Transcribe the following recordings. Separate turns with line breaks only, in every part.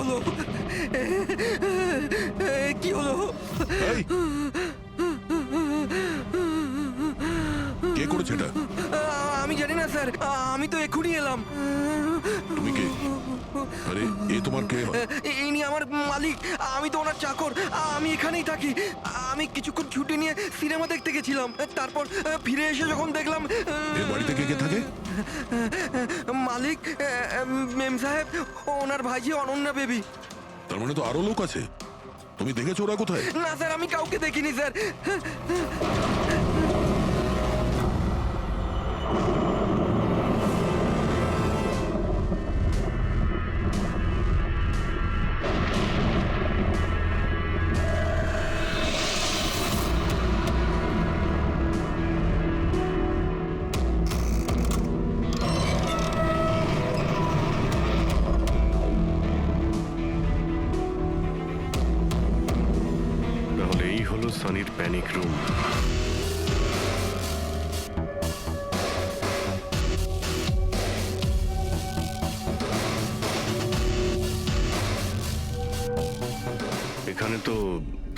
হলো? কি হলো?
এই, কে করেছে এটা?
আমি জানি না স্যার, আমি তো এক্ষুনি এলাম।
তুমি কে? আরে এ তোমার কে হয়?
ইনি আমার মালিক, আমি তো ওনার চাকর। আমি এখানেই থাকি। আমি কিছুক্ষণ ছুটি নিয়ে সিনেমা দেখতে গেছিলাম, তারপর ফিরে এসে যখন দেখলাম
এর বাড়িতে কে কে থাকে?
মালিক, মেম সাহেব, ওনার ভাইজি অনন্যা বেবি।
তার মানে তো আরো লোক আছে। তুমি দেখেছো ওরা কোথায়?
না স্যার, আমি কাউকে দেখিনি স্যার।
তাহলে এই হলো সানির প্যানিক রুম। এখানে তো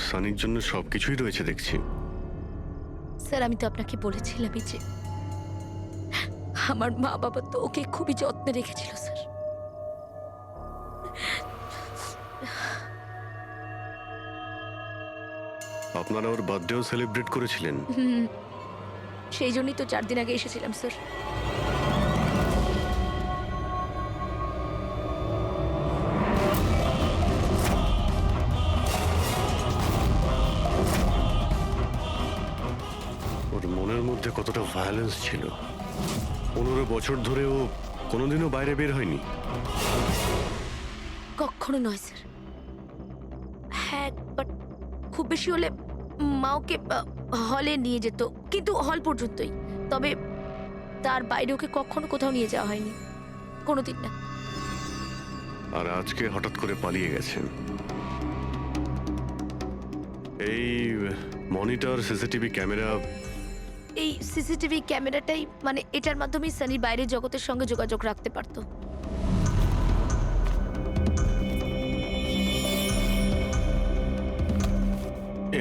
সানির জন্য সবকিছুই রয়েছে দেখছি।
স্যার, আমি তো আপনাকে বলেছিলামই যে আমার মা বাবা তো ওকে খুবই যত্নে রেখেছিল স্যার।
আপনারা ওর বার্থডেও সেলিব্রেট করেছিলেন?
সেই জন্যই তো 4 দিন আগে এসেছিলাম স্যার।
ওর মনের মধ্যে কতটা ভায়োলেন্স ছিল। 15 বছর ধরে ও কোনোদিনও বাইরে বের হয়নি।
কখনো নয় স্যার। হ্যাঁ, বাট খুব বেশি হলে মা ওকে হলে নিয়ে যেত, কিন্তু হল পর্যন্তই। তবে তার বাইরে ওকে কখনো কোথাও নিয়ে যাওয়া হয়নি, কোনোদিন না।
আর আজকে হঠাৎ করে পালিয়ে গেছেন। এই মনিটর, সিসিটিভি ক্যামেরা,
এই সিসিটিভি ক্যামেরাটাই মানে এটার মাধ্যমেই সানি বাইরের জগতের সঙ্গে যোগাযোগ রাখতে পারতো।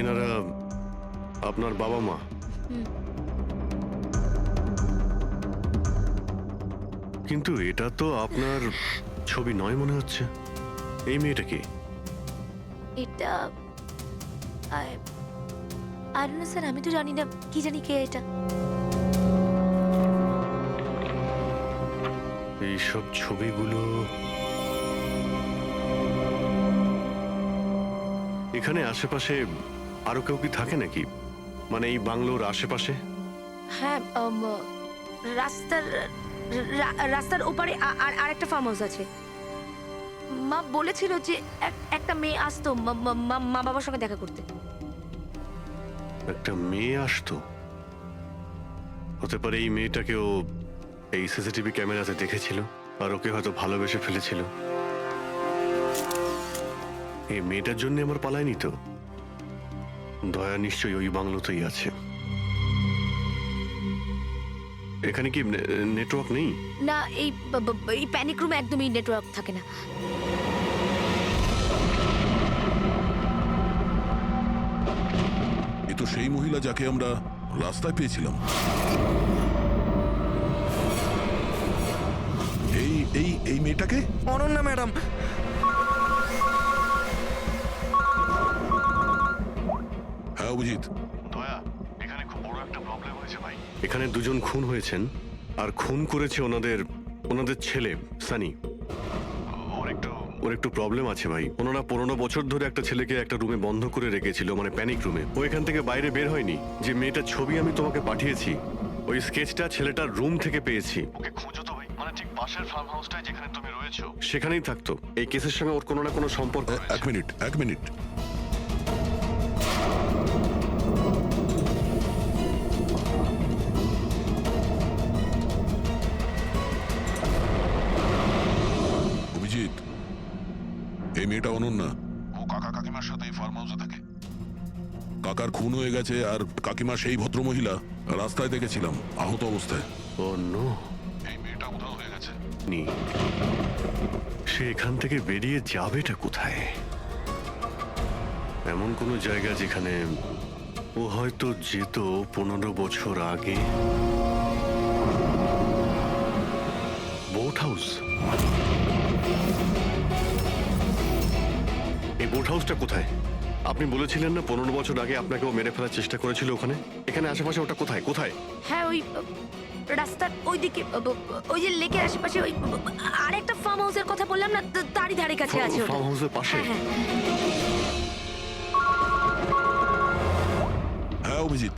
এনারা আপনার বাবা মা? কিন্তু এটা তো আপনার ছবি নয় মনে হচ্ছে। এই মেয়েটা কি?
এটা আর না স্যার, আমি তো জানি না, কি জানি কে এটা।
এইসব ছবিগুলো এখানে আশেপাশে আরো কেউ কি থাকে নাকি? মানে এই বাংলোর আশেপাশে?
হ্যাঁ, রাস্তার ওপারে আর একটা ফার্ম হাউস আছে। মা বলেছিল যে একটা মেয়ে আসতো মা বাবার সঙ্গে দেখা করতে।
একটা মেয়ে আসতো? হতে পারে এই মেয়েটাকেও এই সিসিটিভি ক্যামেরাতে দেখেছিল আর ওকে হয়তো ভালোবেসে ফেলেছিল। এই মেয়েটার জন্য আমার পালায়নি তো। দয়া নিশ্চয়ই ওই বাংলোতেই আছে। এখানে কি নেটওয়ার্ক নেই?
না, এই প্যানিক রুমে একদমই নেটওয়ার্ক থাকে না।
এ তো সেই মহিলা যাকে আমরা রাস্তায় পেয়েছিলাম। এই এই এই মেয়েটাকে?
অনন্যা ম্যাডাম।
হ্যাঁ অভিজিৎ।
দয়া, এখানে খুব বড় একটা প্রবলেম হয়েছে ভাই। এখানে দুজন খুন হয়েছেন, আর খুন করেছে ওনাদের ছেলে সানি। ওর একটু প্রবলেম আছে ভাই। ওনারা 15 বছর ধরে একটা ছেলেকে একটা রুমে বন্ধ করে রেখেছিল, মানে প্যানিক রুমে। ও এখান থেকে বাইরে বের হয়নি। যে মেয়েটার ছবি আমি তোমাকে পাঠিয়েছি, ওই স্কেচটা ছেলেটার রুম থেকে পেয়েছি। ওকে খুঁজো তো ভাই, মানে ঠিক পাশের ফার্ম হাউসটায় যেখানে তুমি রয়েছো সেখানেই থাকতো। এই কেসের সঙ্গে ওর কোনো না কোনো সম্পর্ক রয়েছে।
এক মিনিট। অভিজিৎ, এই মেয়েটা অনন্যা। ও কাকা কাকিমার সাথে এই ফার্ম হাউসে থাকে। কাকার খুন হয়ে গেছে আর কাকিমা সেই ভদ্রমহিলা রাস্তায় দেখেছিলাম আহত অবস্থায়।
ও নো,
এই মেয়েটা উধাও হয়ে গেছে।
সে সে এখান থেকে বেরিয়ে যাবেটা কোথায়? এমন কোনো জায়গা যেখানে ও হয়তো যেত 15 বছর আগে। Boat house. এই বোট হাউসটা কোথায়? আপনি বলেছিলেন না 15 বছর আগে আপনাকে ও মেরে ফেলার চেষ্টা করেছিল ওখানে। এখানে আশেপাশে ওটা কোথায় কোথায়?
হ্যাঁ, ওই রাস্তার ওইদিকে, ওই যে লেকের আশেপাশে, ওই আরেকটা ফার্ম হাউসের কথা বললাম না, তারই ধারে কাছে আছে ওটা।
ফার্ম হাউসের পাশে?
হ্যাঁ হ্যাঁ।
হ্যাঁ অভিজিৎ,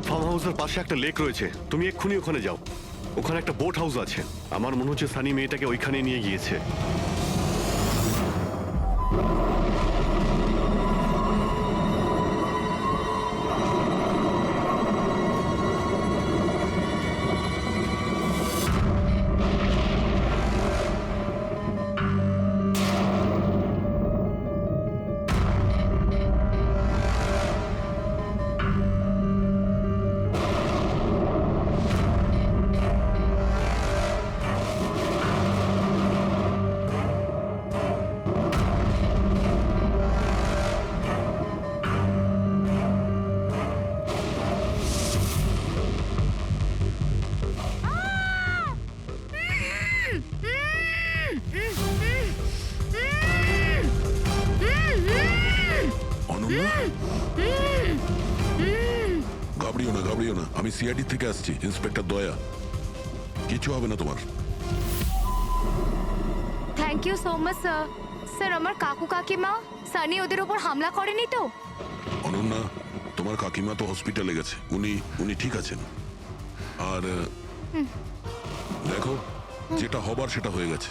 ফার্ম হাউসের পাশে একটা লেক রয়েছে, তুমি এক্ষুনি ওখানে যাও। ওখানে একটা বোট হাউস আছে। আমার মনে হচ্ছে সানি মেয়েটাকে ওইখানে নিয়ে গিয়েছে।
অনন্যা, ঘাবড়িও না, আমি সিআইডি থেকে আসছি, ইন্সপেক্টর দয়া। কিছু হবে না তোমার।
Thank you so much sir. Sir, আমার কাকু কাকিমা সানি ওদের উপর হামলা করেনি তো?
অনন্যা, তোমার কাকিমা তো হসপিটালে গেছে, উনি ঠিক আছেন। আর দেখো, যেটা হবার সেটা হয়ে গেছে।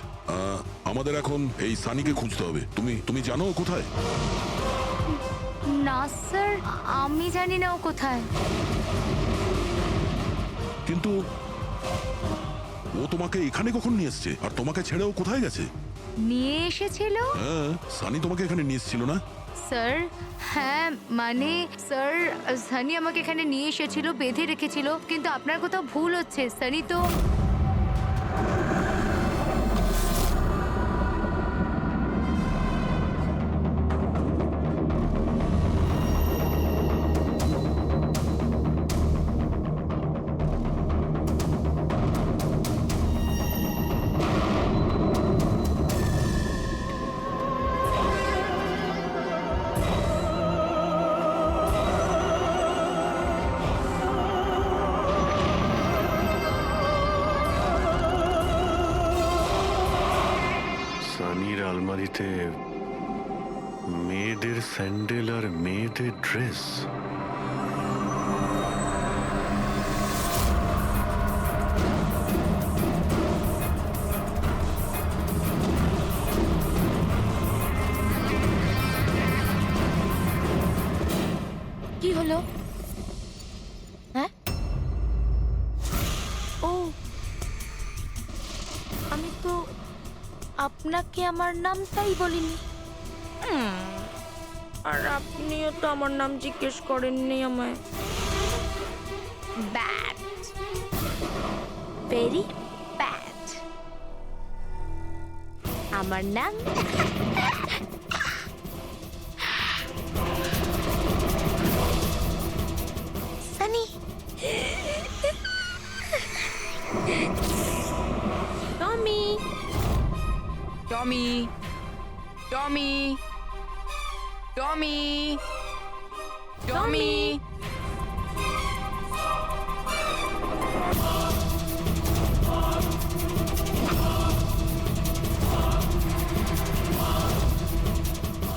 আমাদের এখন এই সানিকে খুঁজতে হবে। তুমি জানো ও কোথায়?
না স্যার, আমি জানি না ও কোথায়।
কিন্তু ও তোমাকে এখানে কখন নিয়ে এসছে? আর তোমাকে ছেড়ে ও কোথায় গেছে?
নিয়ে এসেছিল?
হ্যাঁ, সানি তোমাকে এখানে নিয়ে এসেছিল না?
স্যার হ্যাঁ, মানে স্যার, সানি আমাকে এখানে নিয়ে এসেছিল, বেঁধে রেখেছিল। কিন্তু আপনার কোথাও ভুল হচ্ছে। সানি তো
সানির আলমারিতে মেয়েদের স্যান্ডেল আর মেয়েদের ড্রেস।
কি হলো? হ্যাঁ, ও, আমি তো আপনাকে আমার নামটাই বলিনি। আর আপনিও তো আমার নাম জিজ্ঞেস করেননি আমায়। Bad, very bad. আমার নাম সানি। টমি,
টমি, টমি, টমি, টমি।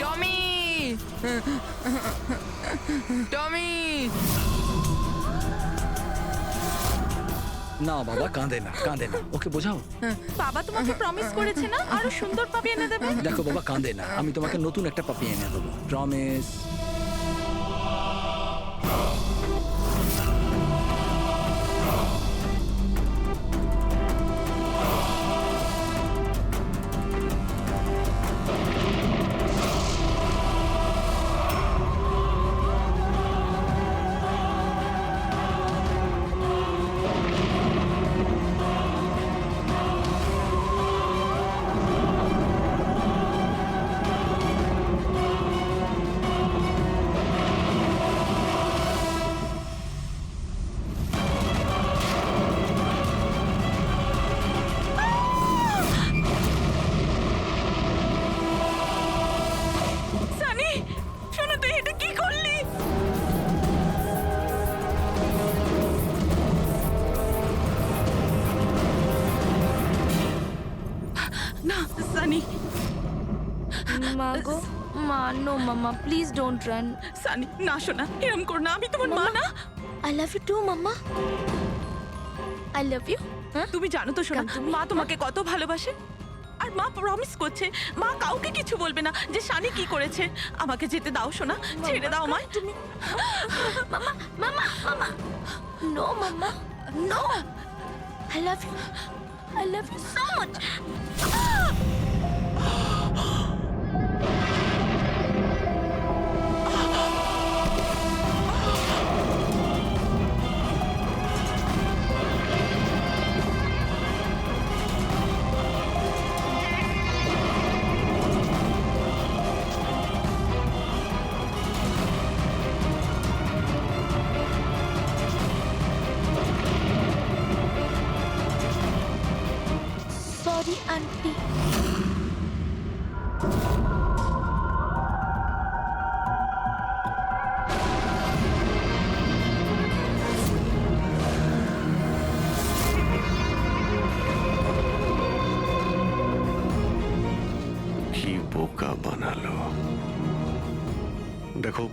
টমি, টমি।
না বাবা, কাঁদে না, ওকে বোঝাও।
বাবা তোমাকে প্রমিস করেছে না আরো সুন্দর পাপি এনে দেবে?
দেখো বাবা, কাঁদে না, আমি তোমাকে নতুন একটা পাপি এনে দেবো, promise.
Mamma please don't run.
Sunny না শোনা, এরম কর না, আমি তোমার মা না।
I love you too mamma, I love you. হ্যাঁ
তুমি জানো তো শোনা,
তুমি-
মা তোমাকে কত ভালোবাসে। আর মা প্রমিস করছে মা কাউকে কিছু বলবে না যে সানি কি করেছে। আমাকে যেতে দাও শোনা, ছেড়ে দাও আমায়।
তুমি mama mama mama no mama no, I love you so much. Sorry aunty.
কি বোকা বানালো। দেখো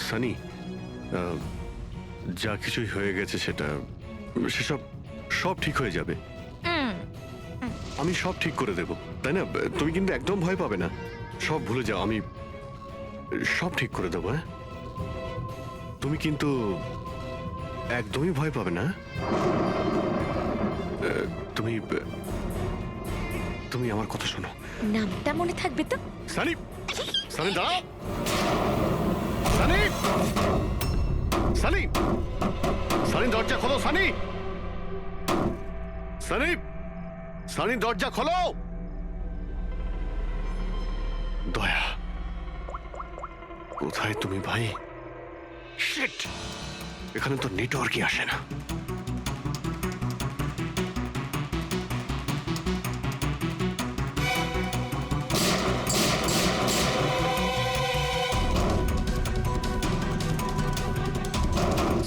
সানি, যা কিছুই হয়ে গেছে সেসব সব ঠিক হয়ে যাবে। আমি সব ঠিক করে দেব, তাই না? তুমি কিন্তু একদম ভয় পাবে না, সব ভুলে যাও, আমি সব ঠিক করে দেবো। হ্যাঁ, তুমি কিন্তু একদমই ভয় পাবে না। তুমি তুমি আমার কথা শোনো।
নামটা মনে থাকবে তো?
সানি, সানি দাঁড়াও। সানি, সানি, সানি দরজা খোলো। সানি, সানি, সানি দরজা খোলো। দয়া, কোথায় তুমি ভাই? শিট, এখানে তো নেটওয়ার্কই আসে না।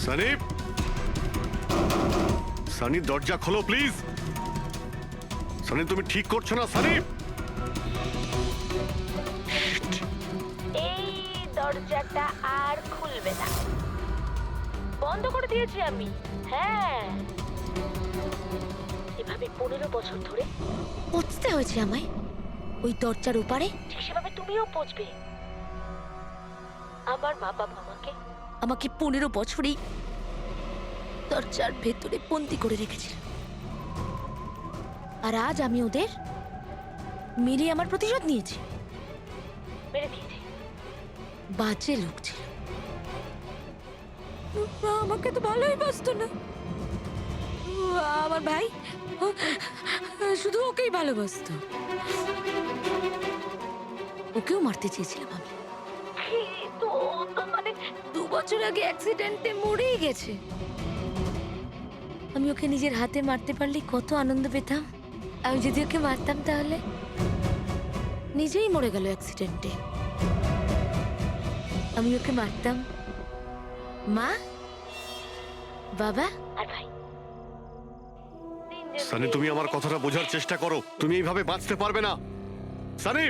সানি, সানি দরজা খোলো প্লিজ। সানি তুমি ঠিক করছো না সানি।
এই দরজাটা আর খুলবে না, বন্ধ করে দিয়েছি আমি। হ্যাঁ, এভাবে 15 বছর ধরে পচতে হয়েছে আমায় ওই দরজার ওপারে, ঠিক সেভাবে তুমিও পচবে। আমার মা বাবা আমাকে 15 বছরই দরজার ভেতরে বন্দি করে রেখেছিল, আর আজ আমি ওদের মেরে আমার প্রতিশোধ নিয়েছি। মেরে দিয়েছি, বাজে লোক ছিল, আমাকে তো ভালোই বাসতো না। আমার ভাই শুধু ওকেই ভালোবাসতো, ওকেও মারতে চেয়েছিলাম আমি, কিন্তু ও তো মানে 2 বছর আগে অ্যাক্সিডেন্টে মরেই গেছে। আমি ওকে নিজের হাতে মারতে পারলে কত আনন্দ পেতাম। আমি যদি ওকে মারতাম তাহলে নিজেই মরে গেল অ্যাক্সিডেন্টে। আমি ওকে মারতাম, মা, বাবা আর ভাই।
সানি তুমি আমার কথাটা বোঝার চেষ্টা করো, তুমি এইভাবে বাঁচতে পারবে না। সানি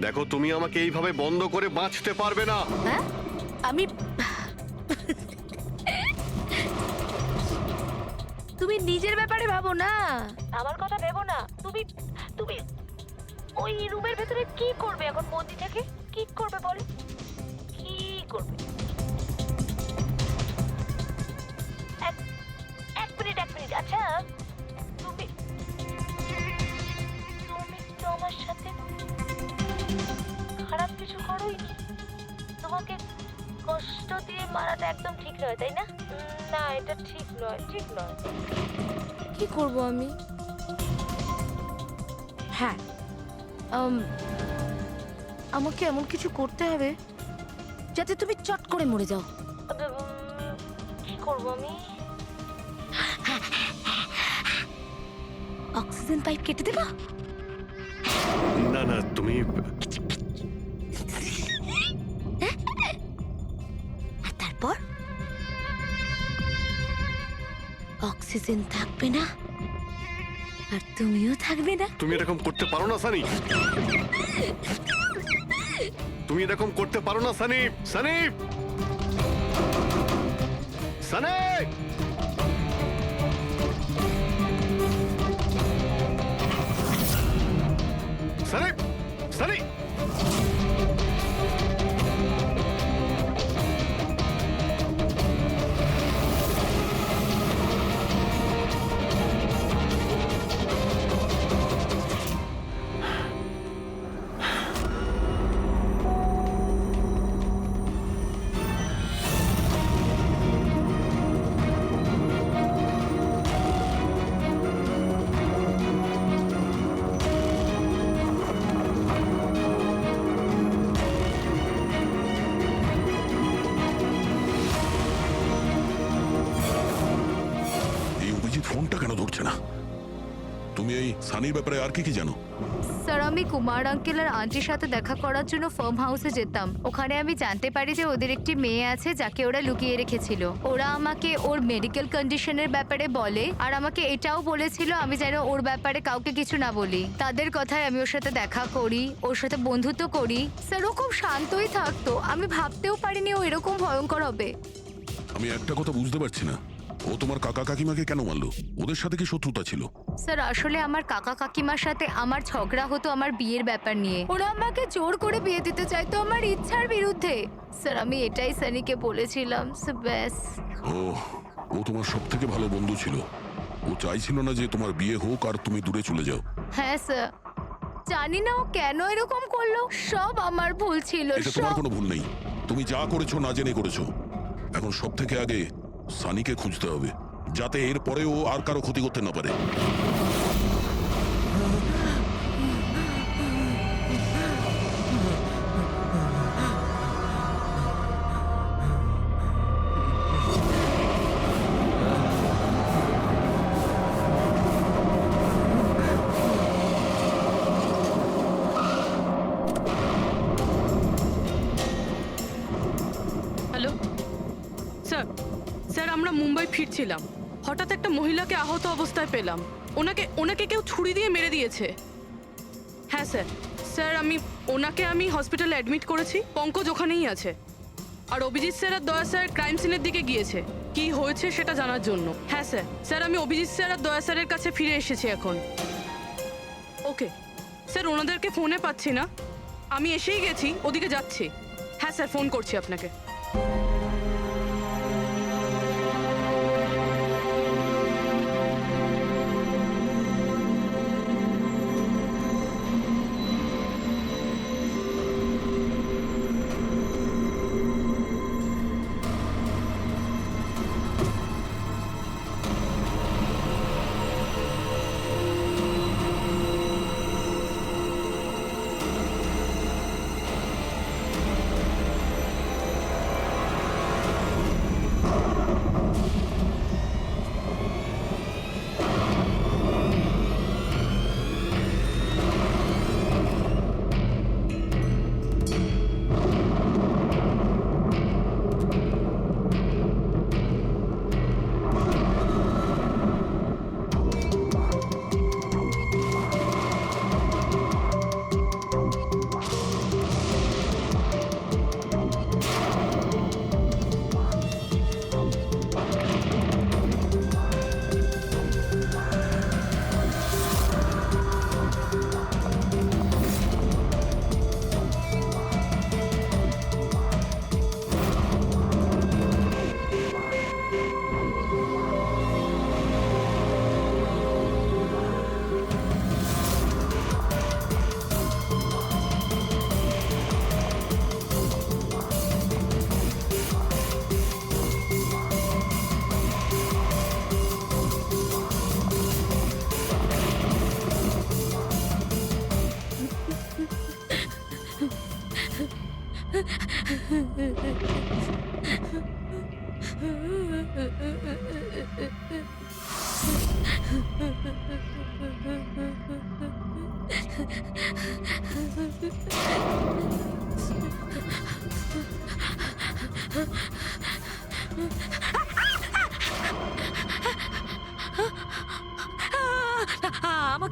দেখো, তুমি আমাকে এইভাবে বন্ধ করে বাঁচতে পারবে না।
হ্যাঁ, আমি তুমি নিজের ব্যাপারে ভাবো না, আমার কথা ভেবো না। তুমি তুমি ওই রুমের ভেতরে কি করবে এখন বন্দি থেকে? কি করবে বলো, কি করবে? এক মিনিট আচ্ছা, তুমি তো আমার সাথে খারাপ কিছু করোইনি। তোমাকে কষ্ট দিয়ে মারাটা একদম ঠিক নয়, তাই না? না, এটা ঠিক নয়। কি করব আমি? হ্যাঁ, আমাকে এমন কিছু করতে হবে যাতে তুমি চট করে মরে যাও। কি করব আমি? অক্সিজেন পাইপ কেটে দেবো?
না না, তুমি
আর তারপর অক্সিজেন থাকবে না, আর তুমিও থাকবে না।
তুমি এরকম করতে পারো না সানি, তুমি এরকম করতে পারো না সানি। সানি, সানি, সানি, সানি।
এই অভিজিৎ ফোনটা কেন ধরছে না? তুমি এই সানির ব্যাপারে আর কি কি জানো?
স্যার, আমি কুমার আঙ্কেল আর আন্টির সাথে দেখা করার জন্য ফার্ম হাউসে যেতাম। ওখানে আমি জানতে পারি যে ওদের একটি মেয়ে আছে যাকে ওরা লুকিয়ে রেখেছিল। ওরা আমাকে ওর মেডিকেল কন্ডিশনের ব্যাপারে বলে আর আমাকে এটাও বলেছিল আমি যেন ওর ব্যাপারে কাউকে কিছু না বলি। তাদের কথায় আমি ওর সাথে দেখা করি, ওর সাথে বন্ধুত্ব করি। স্যার, ও খুব শান্তই থাকতো, আমি ভাবতেও পারিনি ও এরকম ভয়ঙ্কর হবে।
আমি একটা কথা বুঝতে পারছি না, ও তোমার কাকা কাকিমাকে কেন মারলো? ওদের সাথে কি শত্রুতা ছিল?
স্যার, আসলে আমার কাকা কাকিমার সাথে আমার ঝগড়া হতো আমার বিয়ের ব্যাপার নিয়ে। ওরা আমাকে জোর করে বিয়ে দিতে চাইতো আমার ইচ্ছার বিরুদ্ধে। স্যার, আমি এটাই সানিকে বলেছিলাম। ব্যাস।
ও তোমার সব থেকে ভালো বন্ধু ছিল। ও চাইছিল না যে তোমার বিয়ে হোক আর তুমি দূরে চলে যাও।
হ্যাঁ স্যার, জানি না ও কেন এরকম করলো। সব আমার ভুল ছিল।
এটা তোমার কোনো ভুল নেই, তুমি যা করেছো না জেনে করেছো। এখন সব থেকে আগে সানিকে খুঁজতে হবে, যাতে এর পরে ও আর কারো ক্ষতি করতে না পারে।
হ্যালো স্যার, স্যার আমরা মুম্বাই ফিরছিলাম, হঠাৎ একটা মহিলাকে আহত অবস্থায় পেলাম। ওনাকে কেউ ছুরি দিয়ে মেরে দিয়েছে। হ্যাঁ স্যার, স্যার ওনাকে হসপিটালে অ্যাডমিট করেছি। পঙ্কজ ওখানেই আছে। আর অভিজিৎ স্যার আর দয়া স্যার ক্রাইম সিনের দিকে গিয়েছে কি হয়েছে সেটা জানার জন্য। হ্যাঁ স্যার, স্যার আমি অভিজিৎ স্যার আর দয়া স্যারের কাছে ফিরে এসেছি এখন। ওকে স্যার, ওনাদেরকে ফোনে পাচ্ছি না, আমি এসেই গেছি, ওদিকে যাচ্ছি। হ্যাঁ স্যার, ফোন করছি আপনাকে।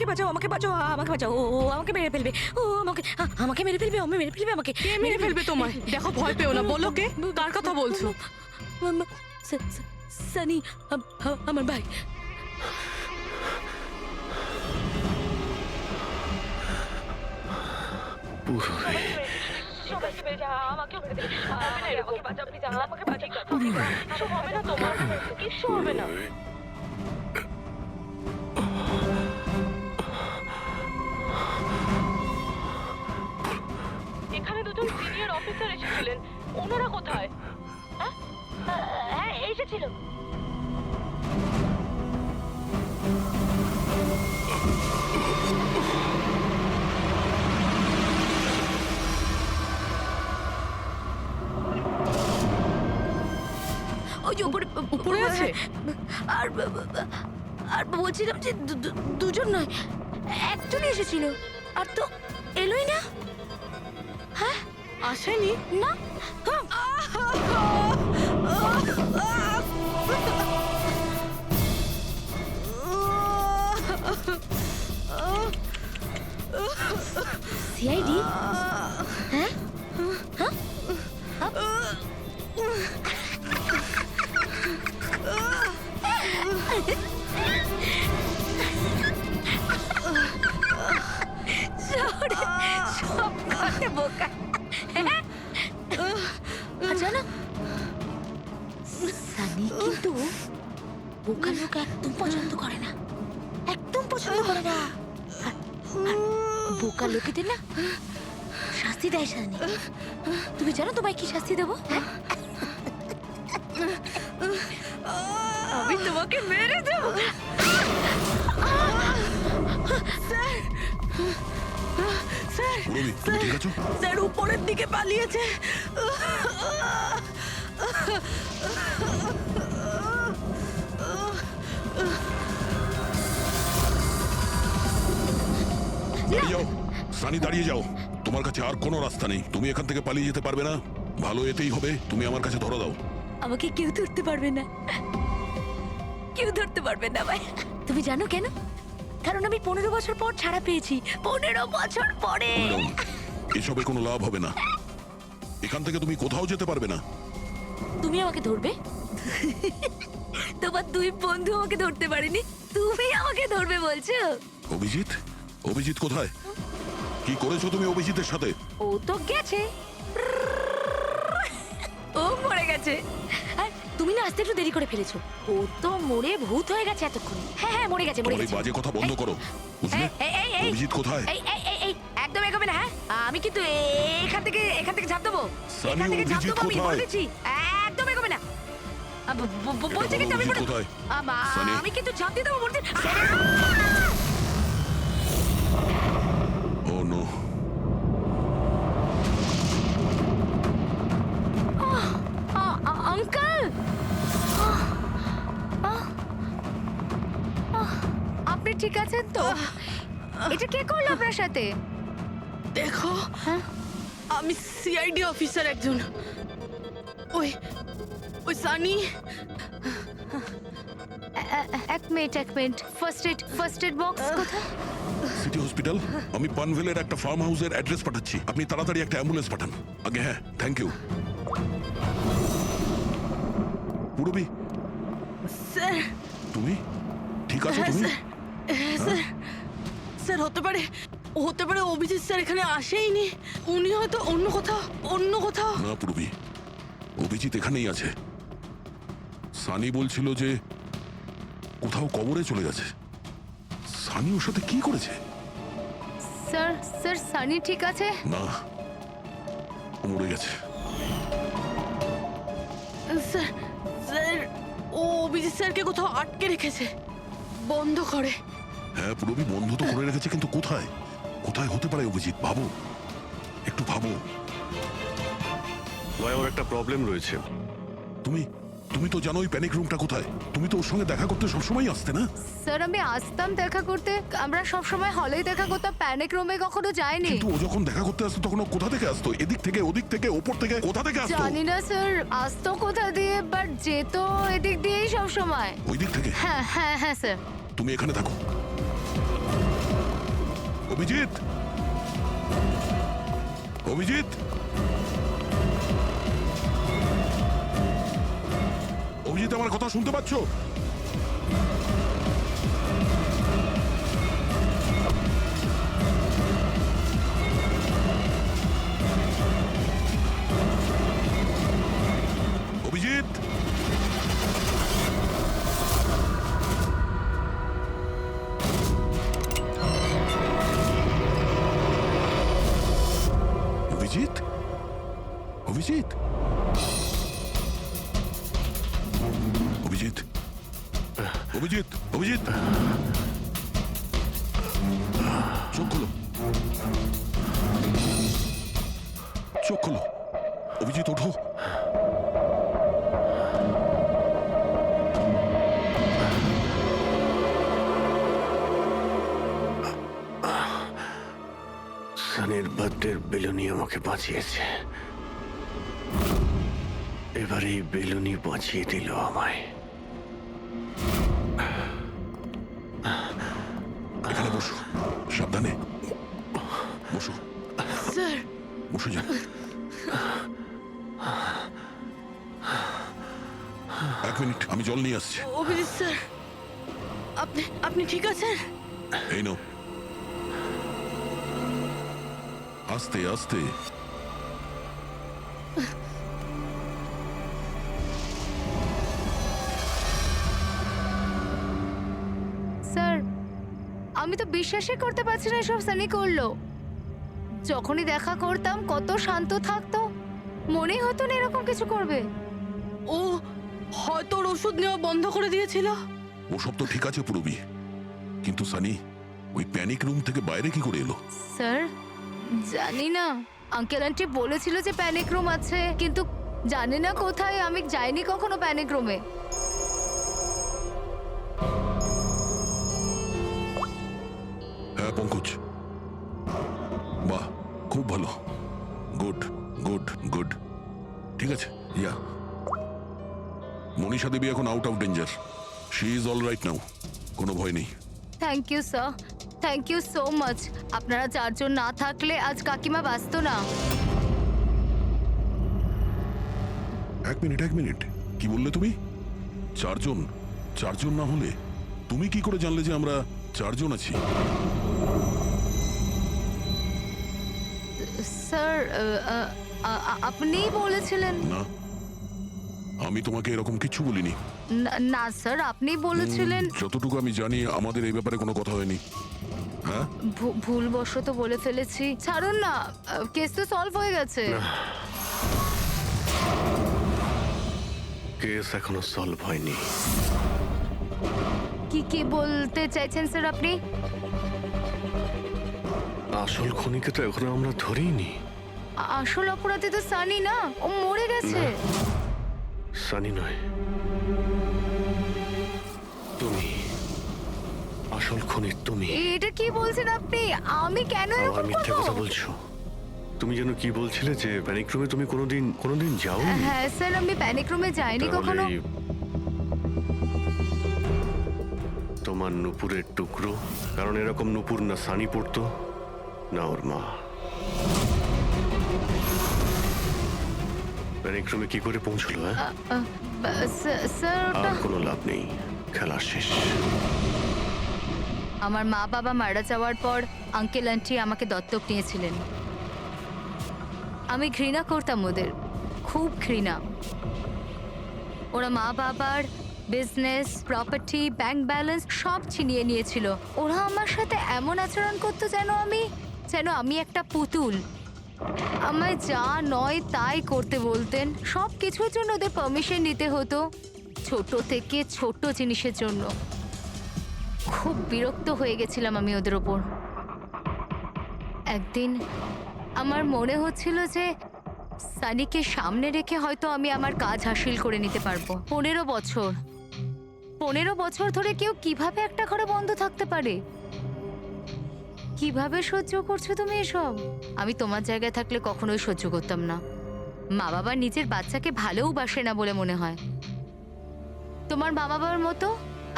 আমাকে বাঁচাও, আমাকে বাঁচাও, আমাকে বাঁচাও। ও আমাকে মেরে ফেলবে, ও আমাকে মেরে ফেলবে, মেরে ফেলবে আমাকে।
কে মেরে ফেলবে তোমায়? দেখো, ভয় পেও না, বলো কে, কার কথা বলছো?
সানি, আমার ভাই।
এখানে দুজন সিনিয়র অফিসার এসেছিলেন, ওনারা কোথায়?
হ্যাঁ, এসেছিল। ওই যে উপরে
উপরে আছে?
আর আর বলছিলাম যে দুজন নয়, একজনই এসেছিল, আর তো এলোই না। হ্যাঁ,
আসেনি?
না। সিআইডি? হ্যাঁ? বোকা। আচ্ছা না, সানি কিন্তু বোকা লোক একদম পছন্দ করে না, একদম পছন্দ করে না। আর বোকা লোকেদের না শাস্তি দেয় সানি। তুমি জানো তোমায় কি শাস্তি দেবো? আমি তোমাকে মেরে দেবো।
পুরবি, তুমি ঠিক আছো?
স্যার উপরের দিকে পালিয়েছে।
দাঁড়িয়ে যাও সানি, দাঁড়িয়ে যাও। তোমার কাছে আর কোনো রাস্তা নেই, তুমি এখান থেকে পালিয়ে যেতে পারবে না। ভালো এতেই হবে, তুমি আমার কাছে ধরো দাও।
আমাকে কেউ ধরতে পারবে না, কেউ ধরতে পারবে না ভাই। তুমি জানো কেন? কারণ আমি 15 বছর পর ছাড়া পেয়েছি। 15 বছর পরে।
এসবে কোনো লাভ হবে না, এখান থেকে তুমি কোথাও যেতে পারবে না।
তুমি আমাকে ধরবে? তোমার দুই বন্ধু আমাকে ধরতে পারেনি, তুমি আমাকে ধরবে বলছো?
অভিজিৎ? অভিজিৎ কোথায়? কি করেছো তুমি অভিজিতের সাথে?
ও তো গেছে, ও মরে গেছে। আর তুমি না আসতে একটু দেরি করে ফেলেছো। ও তো মরে ভূত হয়ে গেছে এতক্ষণ। হ্যাঁ, মরে গেছে, মরে
তোমার এই
গেছে।
বাজে কথা বন্ধ করো, বুঝলে?
এই,
অভিজিৎ কোথায়?
এই, একদম এগোবে না। হ্যাঁ, আমি কিন্তু এখান থেকে ঝাঁপ দেবো।
সানি,
এখান থেকে ঝাঁপ
অভিজিৎ
দেবো, আমি
কোথায়?
বলেছি। একদম এগোবে না। বলছি কিন্তু আমি
অভিজিৎ কোথায়? সানি?
আমি কিন্তু ঝাঁপ দিয়ে দেবো বলছি।
ও নো।
আঙ্কেল, আপনি ঠিক আছেন তো? এটা কে করলো আপনার সাথে?
দেখো,
হ্যাঁ?
আমি সিআইডি অফিসার একজন। ওই ওই সানি।
এক মিনিট, ফার্স্ট এড বক্স কোথায়?
City hospital. আমি পানভেলের একটা ফার্ম হাউসের অ্যাড্রেস পাঠাচ্ছি, আপনি তাড়াতাড়ি একটা অ্যাম্বুলেন্স পাঠান আগে। হ্যাঁ, থ্যাংক ইউ। পুরবি,
স্যার,
তুমি ঠিক আছো?
হ্যাঁ,
তুমি?
স্যার, স্যার হতে পারে অভিজিৎ স্যার এখানে আসেইনি। উনি হয়তো অন্য কোথাও।
না পুরবি, অভিজিৎ এখানেই আছে। সানি বলছিল যে কোথাও কবরে চলে গেছে। সানি ওর সাথে কি করেছে?
স্যার সানি ঠিক আছে?
না, ও মরে গেছে।
স্যার ও অভিজিৎ স্যারকে কোথাও আটকে রেখেছে, বন্ধ করে।
হ্যাঁ পুরবি, বন্ধ তো করে রেখেছে, কিন্তু কোথায়? কোথায় হতে পারে অভিজিৎ? ভাবো, একটু ভাবো।
ভাই, ওর একটা প্রবলেম রয়েছে।
তুমি তো জানো ওই প্যানিক রুমটা কোথায়। তুমি তো ওর সঙ্গে দেখা করতে সবসময় আসতে না?
স্যার আমি আসতাম দেখা করতে, আমরা সবসময় হলেই দেখা করতাম, প্যানিক রুমে কখনো যাইনি।
কিন্তু ও যখন দেখা করতে আসতো তখন ও কোথা থেকে আসতো? এদিক থেকে, ওদিক থেকে, ওপর থেকে, কোথা থেকে আসতো?
জানি না স্যার, আসতো কোথা দিয়ে, বাট যেত এদিক দিয়েই সব সময়।
ওই দিক থেকে?
হ্যাঁ স্যার।
তুমি এখানে থাকো। অভিজিৎ, অভিজিৎ, অভিজিৎ, আমার কথা শুনতে পাচ্ছ? অভিজিৎ, অভিজিৎ, অভিজিৎ, অভিজিৎ, অভিজিৎ, অভিজিৎ, চোখ খোলো, চোখ খোলো, অভিজিৎ, ওঠো।
সানির বার্থডের বেলুনি আমাকে বাঁচিয়েছে, এবার এই বেলুনি বাঁচিয়ে দিল আমায়।
এখানে বসো, সাবধানে বসো,
স্যার
বসে যান। এক মিনিট, আমি জল নিয়ে আসছি।
অভিজিৎ স্যার, আপনি আপনি ঠিক আছেন?
এই নাও, আস্তে আস্তে।
স্যার, আমি তো বিশ্বাসই করতে পারছি না এসব সানি করলো। যখনই দেখা করতাম কত শান্ত থাকতো, মনেই হতো না এরকম কিছু করবে।
ও হয়তো ওর ওষুধ নেওয়া বন্ধ করে দিয়েছিল।
ওসব তো ঠিক আছে পুরবি, কিন্তু সানি ওই প্যানিক রুম থেকে বাইরে কি করে এলো?
স্যার, জানি না। আঙ্কেল আন্টি বলেছিল যে প্যানিক রুম আছে, কিন্তু জানি না কোথায়। আমি যাইনি কখনো প্যানিক রুমে।
হ্যাঁ পঙ্কজ, বাহ, খুব ভালো, গুড গুড গুড। ঠিক আছে, ইয়া, মনীষা দেবী এখন out of danger, she is all right now, কোনো ভয় নেই।
Thank you sir, thank you so much. আপনারা চারজন না থাকলে আজ কাকিমা বাঁচতো না।
এক মিনিট, এক মিনিট, কি বললে তুমি? চারজন? চারজন না হলে তুমি কি করে জানলে যে আমরা চারজন আছি?
স্যার, আপনিই বলেছিলেন।
না, আমি তোমাকে এরকম কিছু বলিনি।
না স্যার, আপনি বলেছিলেন।
যতটুকু আমি জানি আমাদের এই ব্যাপারে কোনো কথা হয়নি। হ্যাঁ,
ভুলবশত বলে ফেলেছি, ছাড়ুন না, কেস তো সলভ হয়ে গেছে।
কেস এখনো সলভ হয়নি।
কি বলতে চাইছেন স্যার আপনি?
আসল খুনিকে তো এখনো আমরা ধরিনি।
আসল অপরাধী তো সানি না, ও মরে গেছে।
সানি নয়, তুমি আসল খুনি। তুমি
এটা কি বলছেন আপনি? আমি কেন
আবার
এরকম
মিথ্যে
করব?
কথা বলছো। তুমি যেন কি বলছিলে যে প্যানিক রুমে তুমি কোনোদিন যাওনি।
হ্যাঁ স্যার, আমি প্যানিক রুমে যাইনি
তাহলে
কখনো।
তোমার নুপুরের টুকরো, কারণ এরকম নুপুর না সানি পড়তো না ওর মা। প্যানিক রুমে কি করে পৌঁছলো?
স্যার, ওটা
আর কোনো লাভ নেই, খেলা শেষ।
আমার মা বাবা মারা যাওয়ার পর আঙ্কেল আন্টি আমাকে দত্তক নিয়েছিলেন। আমি ঘৃণা করতাম ওদের, খুব ঘৃণা। ওরা মা বাবার বিজনেস, প্রপার্টি, ব্যাংক ব্যালেন্স সব ছিনিয়ে নিয়েছিল। ওরা আমার সাথে এমন আচরণ করতো যেন আমি একটা পুতুল। আমায় যা নয় তাই করতে বলতেন। সব কিছুর জন্য ওদের পারমিশন নিতে হতো, ছোট থেকে ছোট জিনিসের জন্য। খুব বিরক্ত হয়ে গেছিলাম আমি ওদের ওপর। একদিন আমার মনে হচ্ছিল যে সানিকে সামনে রেখে হয়তো আমি আমার কাজ হাসিল করে নিতে পারবো। 15 বছর ধরে কেউ কিভাবে একটা ঘরে বন্ধ থাকতে পারে? কিভাবে সহ্য করছো তুমি এসব? আমি তোমার জায়গায় থাকলে কখনোই সহ্য করতাম না। মা বাবা নিজের বাচ্চাকে ভালোবাসে না বলে মনে হয়। তোমার মা বাবার মতো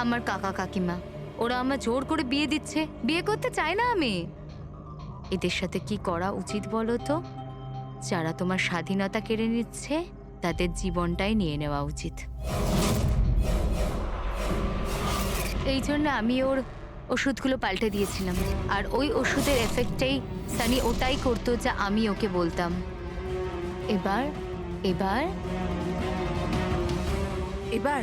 আমার কাকা কাকিমা, ওরা আমার জোর করে বিয়ে দিচ্ছে। বিয়ে করতে চাই না আমি, এদের সাথে কি করা উচিত বলো তো? যারা তোমার স্বাধীনতা কেড়ে নিচ্ছে তাদের জীবনটাই নিয়ে নেওয়া উচিত। এই জন্য আমি ওর ওষুধগুলো পাল্টে দিয়েছিলাম, আর ওই ওষুধের এফেক্টটাই সানি ওটাই করতো যা আমি ওকে বলতাম। এবার এবার
এবার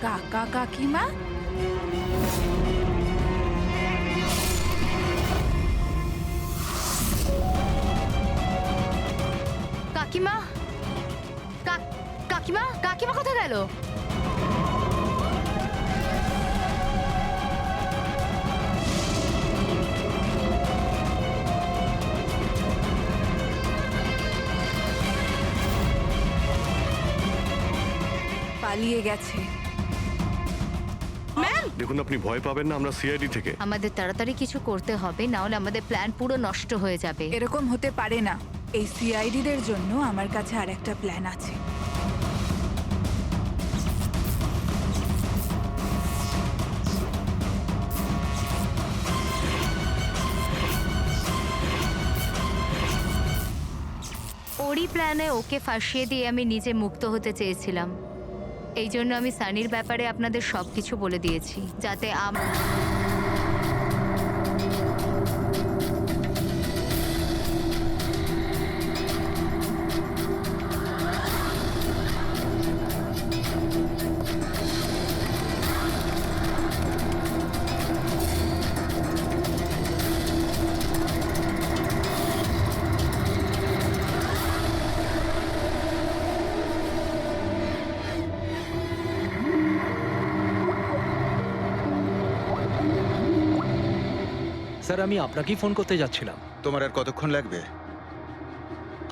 কাকা কাকিমা
কাকিমা কাকিমা কাকিমা কোথায় গেল?
পালিয়ে গেছে।
দেখুন, আপনি ভয় পাবেন না, আমরা সিআইডি থেকে।
আমাদের তাড়াতাড়ি কিছু করতে হবে, না হলে আমাদের প্ল্যান পুরো নষ্ট হয়ে যাবে।
এরকম হতে পারে না। এই সিআইডিদের জন্য আমার কাছে আর একটা প্ল্যান আছে।
ওরই প্ল্যানে ওকে ফাঁসিয়ে দিয়ে আমি নিজে মুক্ত হতে চেয়েছিলাম। এই জন্য আমি সানির ব্যাপারে আপনাদের সবকিছু বলে দিয়েছি, যাতে
স্যার, আমি আপনাকেই ফোন করতে যাচ্ছিলাম।
তোমার আর কতক্ষণ লাগবে?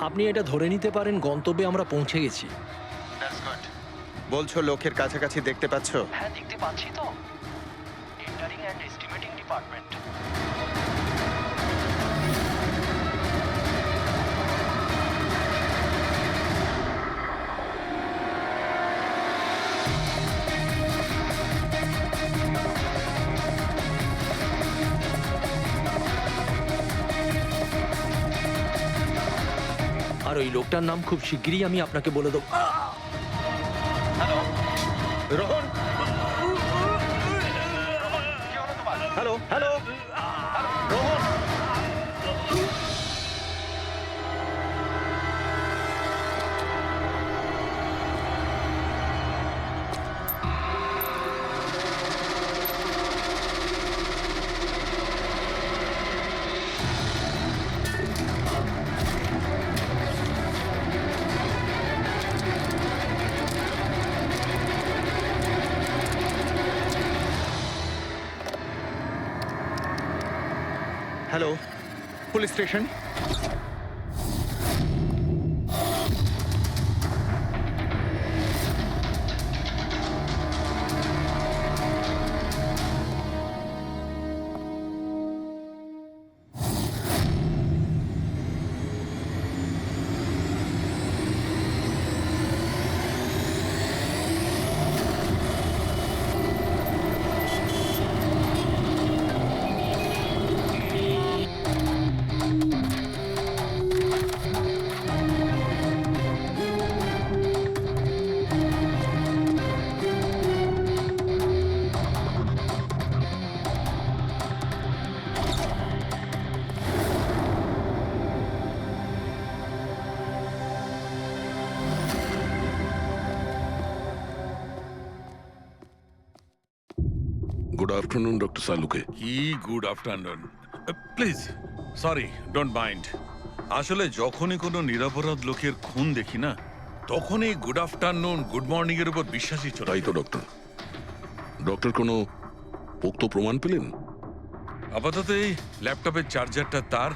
আপনি এটা ধরে নিতে পারেন গন্তব্যে আমরা পৌঁছে গেছি।
বলছো লোকের কাছাকাছি দেখতে পাচ্ছ?
হ্যাঁ, দেখতে পাচ্ছি তো। Tendering and estimating department. আর ওই লোকটার নাম খুব শিগগিরই আমি আপনাকে বলে দেবো।
Rohan, hello hello, Rohan. Hello, police station.
Good afternoon, doctor Saluke.
কি good afternoon. Please, sorry, don't mind. আসলে যখনই কোনো নিরপরাধ লোকের খুন দেখি না, তখনই গুড আফটারনুন, গুড মর্নিং এর উপর বিশ্বাসই চলে।
তাই তো ডক্টর। ডক্টর কোনো পোক্ত প্রমাণ পেলেন?
আপাতত এই ল্যাপটপের চার্জারটা তার,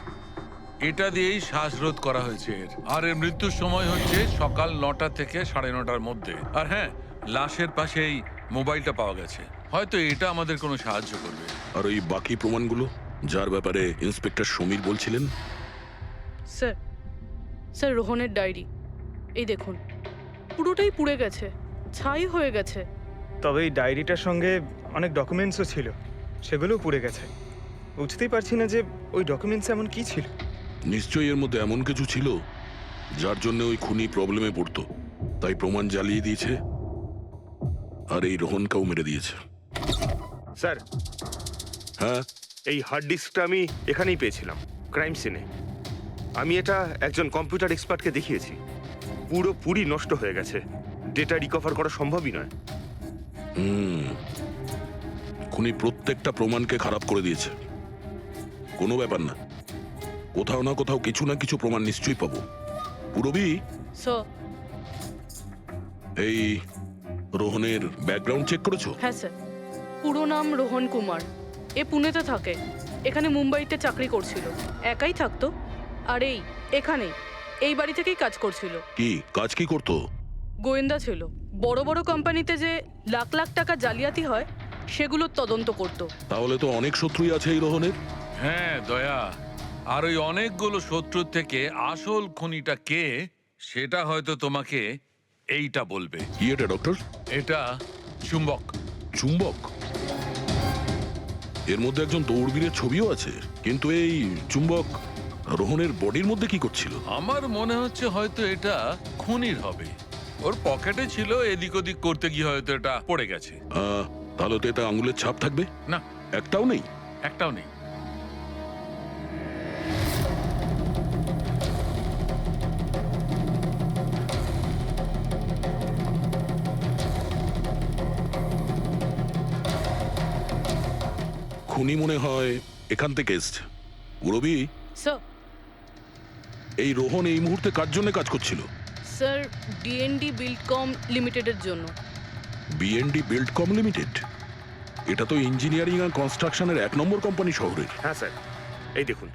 এটা দিয়েই শ্বাসরোধ করা হয়েছে এর। আর এর মৃত্যুর সময় হচ্ছে সকাল 9টা থেকে 9:30টার মধ্যে। আর হ্যাঁ, লাশের পাশে এই মোবাইলটা পাওয়া গেছে। হয়তো এটা আমাদের কোনো সাহায্য করবে।
আর ওই বাকি প্রমাণগুলো যার ব্যাপারে ইন্সপেক্টর সমীর বলছিলেন?
স্যার, স্যার, রোহনের ডায়েরি এই দেখুন, পুরোটাই পুড়ে গেছে, ছাই হয়ে গেছে।
তবে এই ডায়েরিটার সঙ্গে অনেক ডকুমেন্টসও ছিল, সেগুলোও পুড়ে গেছে।
বুঝতেই পারছি না যে ওই ডকুমেন্টস এমন কি ছিল।
নিশ্চয়ই এর মধ্যে এমন কিছু ছিল যার জন্য ওই খুনি প্রবলেমে পড়তো, তাই প্রমাণ জ্বালিয়ে দিয়েছে আর এই রোহনকেও মেরে দিয়েছে।
স্যার,
হ্যাঁ,
এই হার্ড ডিস্কটা আমি এখানেই পেয়েছিলাম, ক্রাইম সিনে। আমি এটা একজন কম্পিউটার এক্সপার্টকে দেখিয়েছি। পুরোপুরি নষ্ট হয়ে গেছে, ডেটা রিকভার করা সম্ভবই নয়।
খুনি প্রত্যেকটা প্রমাণকে খারাপ করে দিয়েছে। কোনো ব্যাপার না, কোথাও না কোথাও কিছু না কিছু প্রমাণ নিশ্চয়ই পাবো। পুরবি,
স্যার।
এই রোহনের ব্যাকগ্রাউন্ড চেক করেছো?
হ্যাঁ স্যার, পুরো নাম রোহন কুমার। এ পুনেতে থাকে, এখানে মুম্বাইতে চাকরি করছিল, একাই থাকতো। আর এখানেই এই বাড়ি থেকেই কাজ করছিল।
কি কাজ কি করতো?
গোয়েন্দা ছিল। বড় বড় কোম্পানিতে যে লাখ লাখ টাকা জালিয়াতি হয় সেগুলোর তদন্ত করত।
তাহলে তো অনেক শত্রুই আছে এই রোহনের।
হ্যাঁ দয়া, আর ওই অনেকগুলো শত্রুর থেকে আসল খুনিটা কে সেটা হয়তো তোমাকে এইটা বলবে।
কি এটা ডক্টর?
এটা চুম্বক।
চুম্বক? এর মধ্যে একজন দৌড়বীরের ছবিও আছে, কিন্তু এই চুম্বক রোহনের বডির মধ্যে কি করছিল?
আমার মনে হচ্ছে হয়তো এটা খুনির হবে। ওর পকেটে ছিল, এদিক ওদিক করতে গিয়ে হয়তো এটা পড়ে গেছে।
তাহলে তো এটা আঙুলের ছাপ থাকবে।
না,
একটাও নেই।
একটাও নেই।
খুনি মনে হয় এখান থেকে এসছে। রবি,
স্যার।
এই রোহন এই মুহূর্তে কার জন্য কাজ করছিল?
স্যার, ডিএনডি বিল্ডকম লিমিটেডের জন্য।
BND Buildcom limited? এটা তো ইঞ্জিনিয়ারিং আর কনস্ট্রাকশনের 1 নম্বর কোম্পানি শহরের।
হ্যাঁ স্যার, এই দেখুন,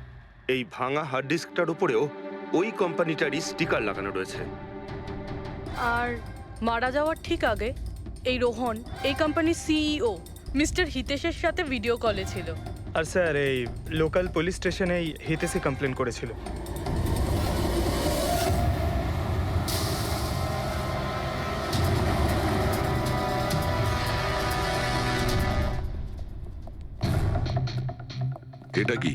এই ভাঙা হার্ড ডিস্কটার উপরেও ওই কোম্পানিটারই স্টিকার লাগানো রয়েছে।
আর মারা যাওয়ার ঠিক আগে এই রোহন এই কোম্পানির সিইও মিস্টার হিতেশের সাথে ভিডিও কলে ছিল।
আর স্যার, এই লোকাল পুলিশ স্টেশনে হিতেশই কমপ্লেন করেছিল।
এটা কি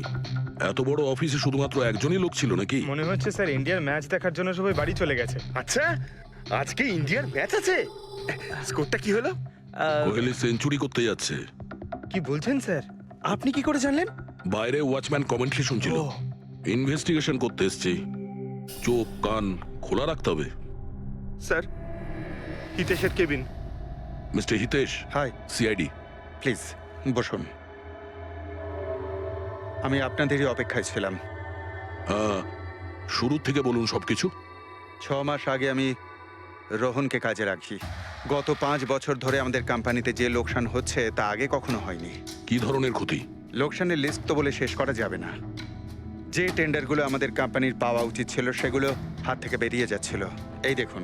এত বড় অফিসে শুধুমাত্র একজনই লোক ছিল নাকি?
মনে হচ্ছে স্যার ইন্ডিয়ার ম্যাচ দেখার জন্য সবাই বাড়ি চলে গেছে।
আচ্ছা, আজকে ইন্ডিয়ার ম্যাচ আছে? স্কোরটা কি হলো?
কোহলি সেঞ্চুরি করতে যাচ্ছে।
কি বলছেন স্যার? আপনি কি করে জানলেন?
বাইরে ওয়াচম্যান কমেন্ট্রি শুনছিল। ইনভেস্টিগেশন করতে এসেছি, চোখ কান খোলা রাখতে হবে।
স্যার, হিতেশের cabin.
Mister Hitesh.
Hi.
CID.
Please বসুন। আমি আপনাদেরই অপেক্ষায় ছিলাম।
শুরু থেকে বলুন সবকিছু।
6 মাস আগে আমি রোহনকে কাজে রাখি। গত 5 বছর ধরে আমাদের কোম্পানিতে যে লোকসান হচ্ছে তা আগে কখনো হয়নি।
কি ধরনের ক্ষতি?
লোকসানের লিস্ট তো বলে শেষ করা যাবে না। যে টেন্ডারগুলো আমাদের কোম্পানির পাওয়া উচিত ছিল সেগুলো হাত থেকে বেরিয়ে যাচ্ছিল। এই দেখুন,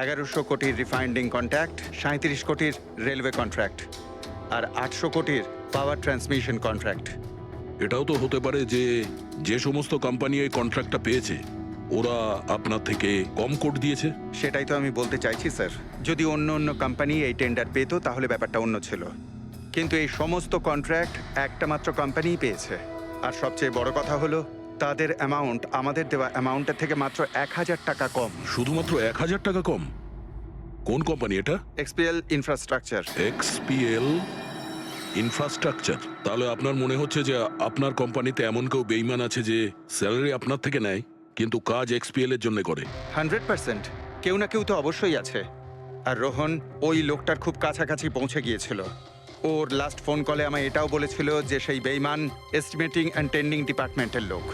1100 কোটির রিফাইন্ডিং কন্ট্রাক্ট, 37 কোটির রেলওয়ে কন্ট্রাক্ট, আর 800 কোটির পাওয়ার ট্রান্সমিশন কন্ট্রাক্ট।
এটাও তো হতে পারে যে যে সমস্ত কোম্পানি এই কন্ট্রাক্টটা পেয়েছে ওরা আপনার থেকে কম কোট দিয়েছে।
সেটাই তো আমি বলতে চাইছি স্যার। যদি অন্য অন্য কোম্পানি এই টেন্ডার পেতো তাহলে ব্যাপারটা অন্য ছিল, কিন্তু এই সমস্ত কন্ট্রাক্ট একটা মাত্র কোম্পানিই পেয়েছে। আর সবচেয়ে বড় কথা হলো তাদের অ্যামাউন্ট আমাদের দেওয়া অ্যামাউন্টের থেকে মাত্র 1000 টাকা কম।
শুধুমাত্র 1000 টাকা কম? কোন কোম্পানি এটা?
XPL infrastructure.
XPL infrastructure? তাহলে আপনার মনে হচ্ছে যে আপনার কোম্পানিতে এমন কেউ বেইমান আছে যে স্যালারি আপনার থেকে নেয় কিন্তু কাজ এক্সপিএল এর জন্য করে?
100% কেউ না কেউ তো অবশ্যই আছে। আর রোহন ওই লোকটার খুব কাছাকাছি পৌঁছে গিয়েছিল। ওর লাস্ট ফোন কলে আমায় এটাও বলেছিল যে সেই বেইমান এস্টিমেটিং অ্যান্ড টেন্ডিং ডিপার্টমেন্টের লোক।